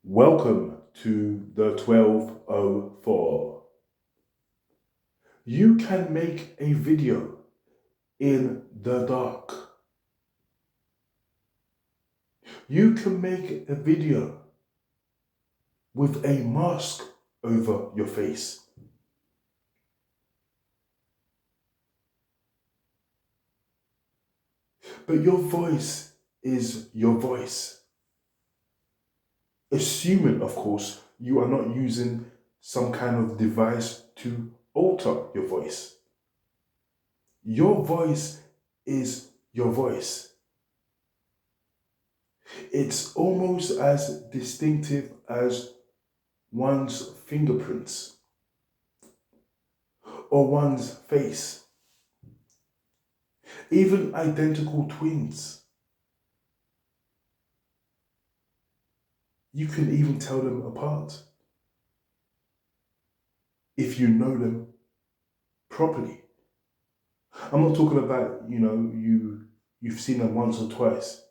Welcome to the 1204. You can make a video in the dark. You can make a video with a mask over your face. But your voice is your voice. Assuming, of course, you are not using some kind of device to alter your voice. Your voice is your voice. It's almost as distinctive as one's fingerprints or one's face. Even identical twins. You can even tell them apart if you know them properly. I'm not talking about, you've seen them once or twice.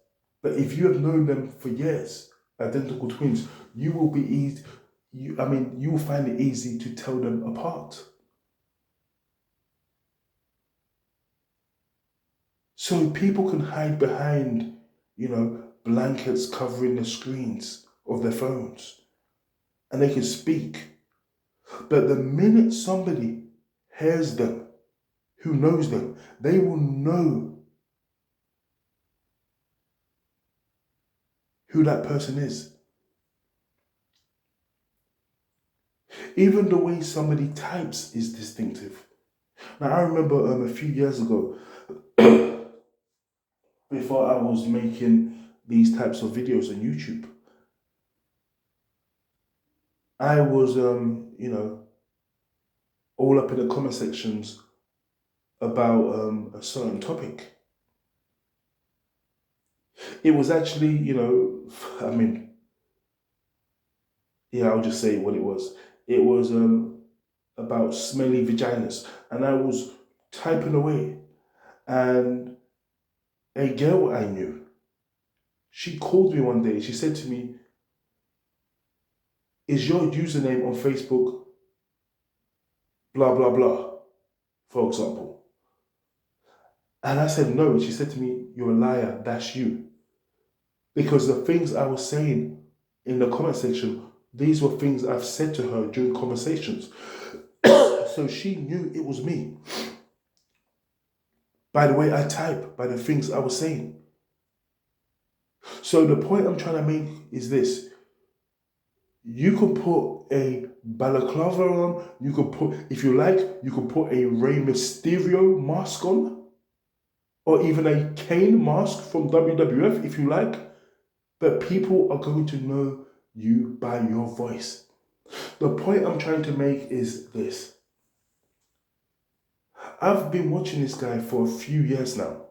But if you have known them for years, identical twins, you will be easy. You will find it easy to tell them apart. So people can hide behind, blankets covering the screens of their phones, and they can speak. But the minute somebody hears them, who knows them, they will know who that person is. Even the way somebody types is distinctive. Now, I remember a few years ago, before I was making these types of videos on YouTube, I was, all up in the comment sections about a certain topic. It was actually, I'll just say what it was. It was about smelly vaginas, and I was typing away, and a girl I knew, she called me one day. She said to me, "Is your username on Facebook blah blah blah?" For example, and I said no. And she said to me, "You're a liar. That's you." Because the things I was saying in the comment section, these were things I've said to her during conversations. So she knew it was me. By the way I type, by the things I was saying. So the point I'm trying to make is this. You can put a balaclava on, if you like, you can put a Rey Mysterio mask on, or even a Kane mask from WWF if you like, but people are going to know you by your voice. The point I'm trying to make is this. I've been watching this guy for a few years now.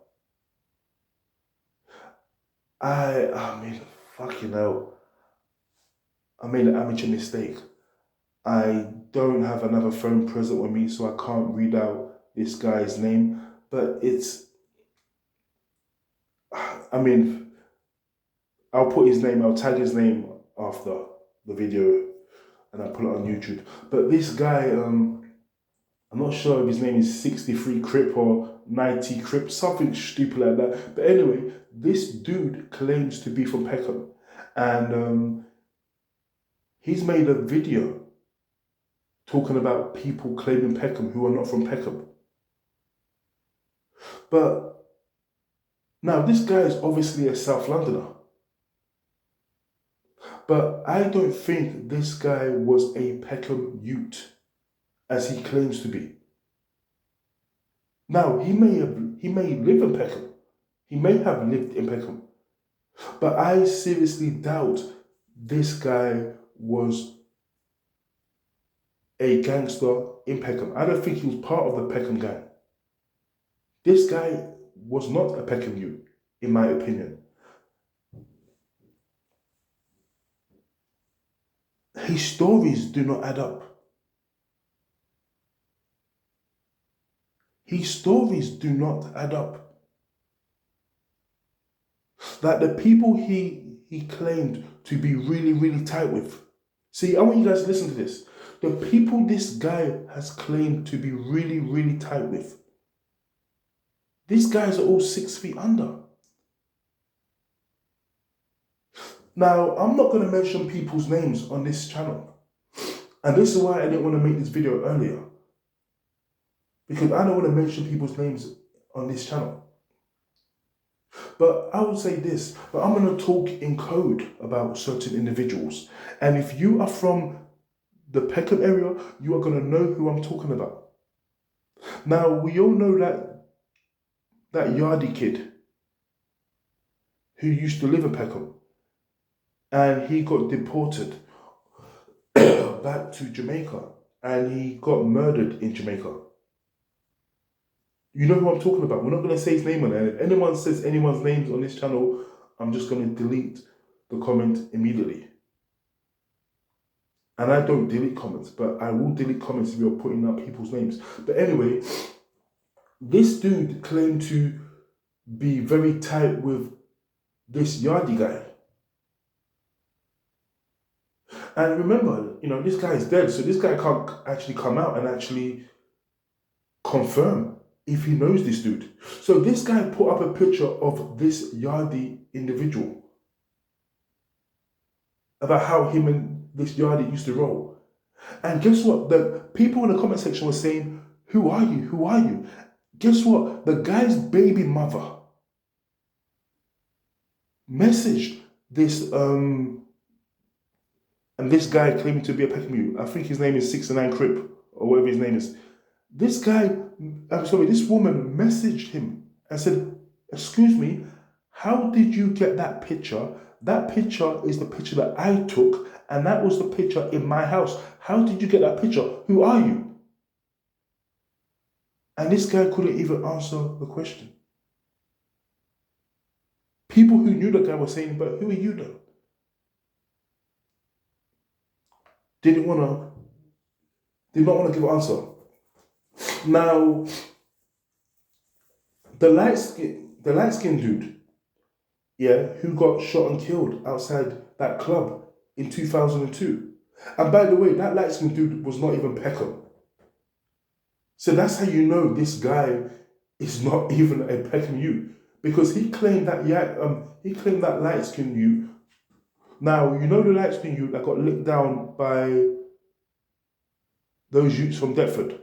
Fucking hell. I made an amateur mistake. I don't have another phone present with me, so I can't read out this guy's name. But I'll put his name, I'll tag his name after the video and I'll put it on YouTube. But this guy, I'm not sure if his name is 63 Crip or 90 Crip, something stupid like that. But anyway, this dude claims to be from Peckham. And he's made a video talking about people claiming Peckham who are not from Peckham. But now this guy is obviously a South Londoner. But I don't think this guy was a Peckham Ute, as he claims to be. Now, he may live in Peckham. He may have lived in Peckham. But I seriously doubt this guy was a gangster in Peckham. I don't think he was part of the Peckham gang. This guy was not a Peckham Ute, in my opinion. His stories do not add up. His stories do not add up. Like the people he he claimed to be really, really tight with. See, I want you guys to listen to this. The people this guy has claimed to be really, really tight with, these guys are all 6 feet under. Now, I'm not going to mention people's names on this channel. And this is why I didn't want to make this video earlier. Because I don't want to mention people's names on this channel. But I would say this, but I'm going to talk in code about certain individuals. And if you are from the Peckham area, you are going to know who I'm talking about. Now, we all know that Yardie kid who used to live in Peckham. And he got deported back to Jamaica. And he got murdered in Jamaica. You know who I'm talking about. We're not going to say his name on it. If anyone says anyone's names on this channel, I'm just going to delete the comment immediately. And I don't delete comments, but I will delete comments if you're putting up people's names. But anyway, this dude claimed to be very tight with this Yardie guy. And remember, this guy is dead, so this guy can't actually come out and actually confirm if he knows this dude. So this guy put up a picture of this Yardie individual about how him and this Yardie used to roll. And guess what? The people in the comment section were saying, who are you? Who are you? Guess what? The guy's baby mother messaged this, and this guy claiming to be a Peckham Ute. I think his name is 69 Crip, or whatever his name is. This woman messaged him and said, excuse me, how did you get that picture? That picture is the picture that I took, and that was the picture in my house. How did you get that picture? Who are you? And this guy couldn't even answer the question. People who knew the guy were saying, but who are you though? Did not want to give an answer. Now, the light skinned dude, who got shot and killed outside that club in 2002. And by the way, that light skinned dude was not even Peckham. So that's how you know this guy is not even a Peckham Ute, because he claimed that light skinned Ute. Now, the light skinned Ute that got licked down by those Utes from Deptford.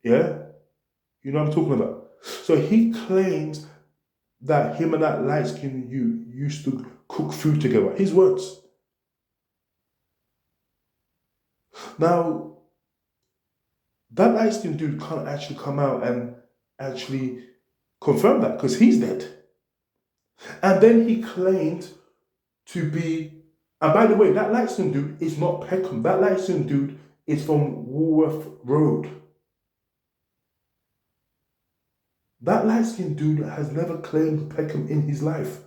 Yeah? You know what I'm talking about? So he claims that him and that light-skinned Ute used to cook food together. His words. Now, that light-skinned dude can't actually come out and actually confirm that, because he's dead. And then he claimed to be, and by the way, that light-skinned dude is not Peckham. That light-skinned dude is from Woolworth Road. That light-skinned dude has never claimed Peckham in his life.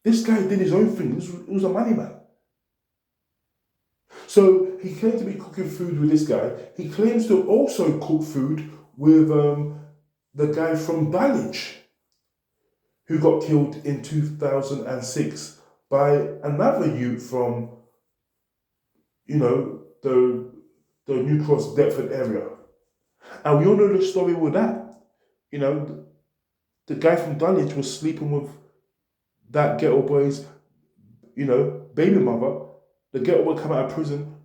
This guy did his own thing. He was a money man. So he claimed to be cooking food with this guy. He claims to also cook food with the guy from Dulwich, who got killed in 2006 by another Ute from, the New Cross, Deptford area. And we all know the story with that. The guy from Dulwich was sleeping with that ghetto boy's, baby mother. The ghetto boy came out of prison,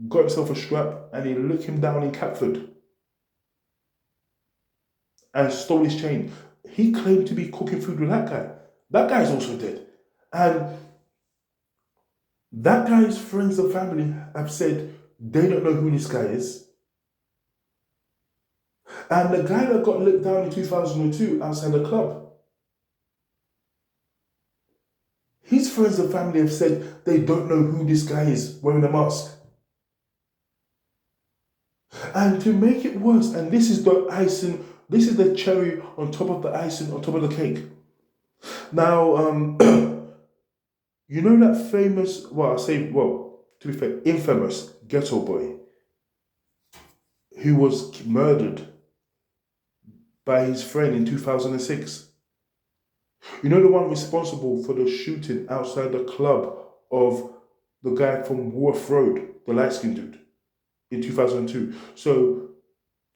got himself a strap, and he looked him down in Catford and stole his chain. He claimed to be cooking food with that guy. That guy's also dead. And that guy's friends and family have said they don't know who this guy is. And the guy that got licked down in 2002 outside the club, his friends and family have said they don't know who this guy is wearing a mask. And to make it worse, and this is the icing, this is the cherry on top of the icing, on top of the cake. Now, that famous, to be fair, infamous ghetto boy who was murdered by his friend in 2006. You know the one responsible for the shooting outside the club of the guy from Wharf Road, the light-skinned dude, in 2002. So,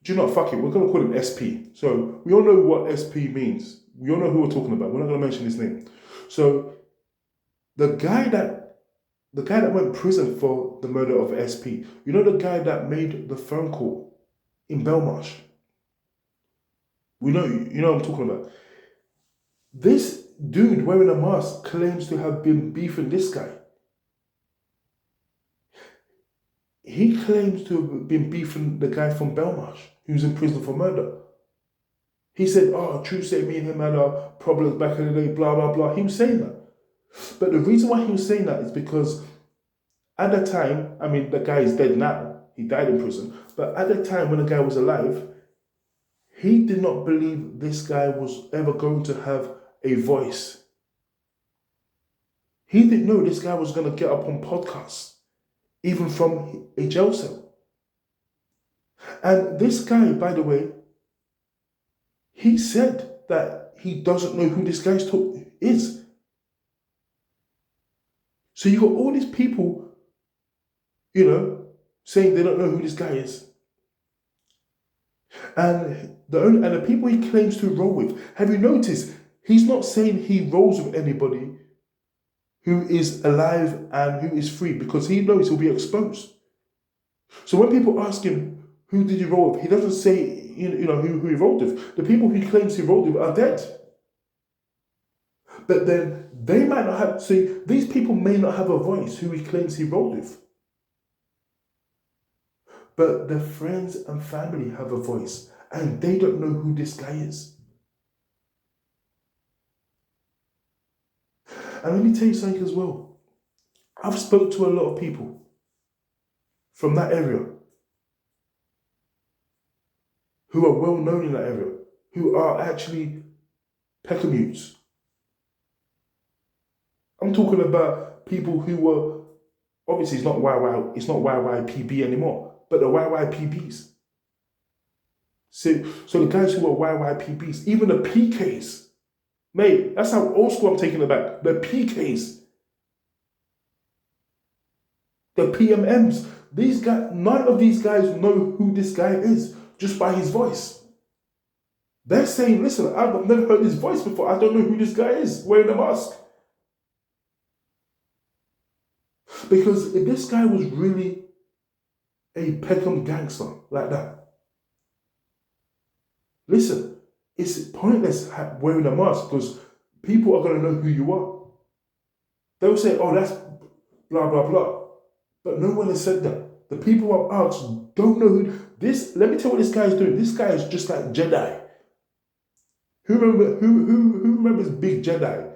do you know, fuck it, we're going to call him SP. So, we all know what SP means. We all know who we're talking about. We're not going to mention his name. So, the guy that went to prison for the murder of SP, you know the guy that made the phone call in Belmarsh? You know what I'm talking about. This dude wearing a mask claims to have been beefing this guy. He claims to have been beefing the guy from Belmarsh, who's in prison for murder. He said, oh, true say me and him had our problems back in the day, blah, blah, blah. He was saying that. But the reason why he was saying that is because at the time, I mean, the guy is dead now. He died in prison. But at the time when the guy was alive, he did not believe this guy was ever going to have a voice. He didn't know this guy was going to get up on podcasts, even from a jail cell. And this guy, by the way, he said that he doesn't know who this guy is. So you got all these people, saying they don't know who this guy is. And the people he claims to roll with, have you noticed, he's not saying he rolls with anybody who is alive and who is free, because he knows he'll be exposed. So when people ask him, who did you roll with? He doesn't say, who he rolled with. The people he claims he rolled with are dead. But then they might not have, see, these people may not have a voice who he claims he rolled with. But their friends and family have a voice, and they don't know who this guy is. And let me tell you something as well. I've spoke to a lot of people from that area who are well known in that area, who are actually Peckham Utes. I'm talking about people who were, obviously it's not YYPB anymore, but the YYPBs. So the guys who were YYPBs, even the PKs, mate, that's how old school I'm taking it back. The PKs, the PMMs, these guys, none of these guys know who this guy is just by his voice. They're saying, listen, I've never heard his voice before. I don't know who this guy is wearing a mask. Because if this guy was really a Peckham gangster like that, listen, it's pointless wearing a mask because people are going to know who you are. They'll say, oh, that's blah, blah, blah. But no one has said that. The people I've asked don't know who this. Let me tell you what this guy is doing. This guy is just like Jedi. Who remembers Big Jedi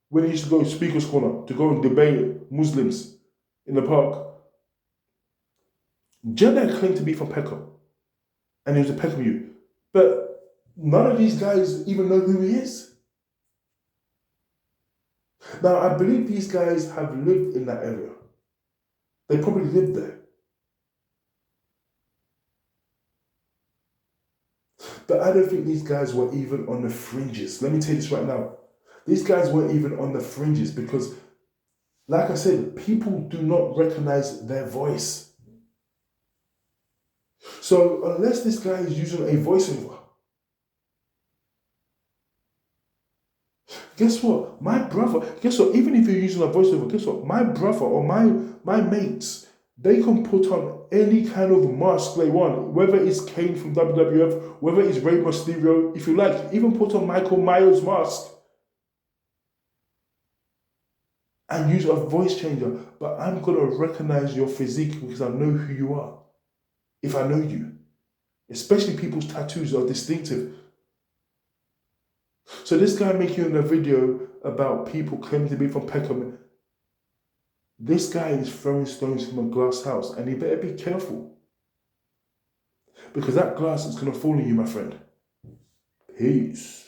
when he used to go to Speaker's Corner to go and debate Muslims in the park? Jedi claimed to be from Peckham, and he was a Peckham Ute. But none of these guys even know who he is. Now, I believe these guys have lived in that area. They probably lived there. But I don't think these guys were even on the fringes. Let me tell you this right now. These guys weren't even on the fringes because, like I said, people do not recognize their voice. So unless this guy is using a voiceover, guess what? Even if you're using a voiceover, guess what? My brother or my mates, they can put on any kind of mask they want, whether it's Kane from WWF, whether it's Rey Mysterio, if you like, even put on Michael Myers' mask and use a voice changer. But I'm going to recognize your physique because I know who you are. If I know you. Especially people's tattoos are distinctive. So this guy making a video about people claiming to be from Peckham, this guy is throwing stones from a glass house, and he better be careful. Because that glass is going to fall on you, my friend. Peace.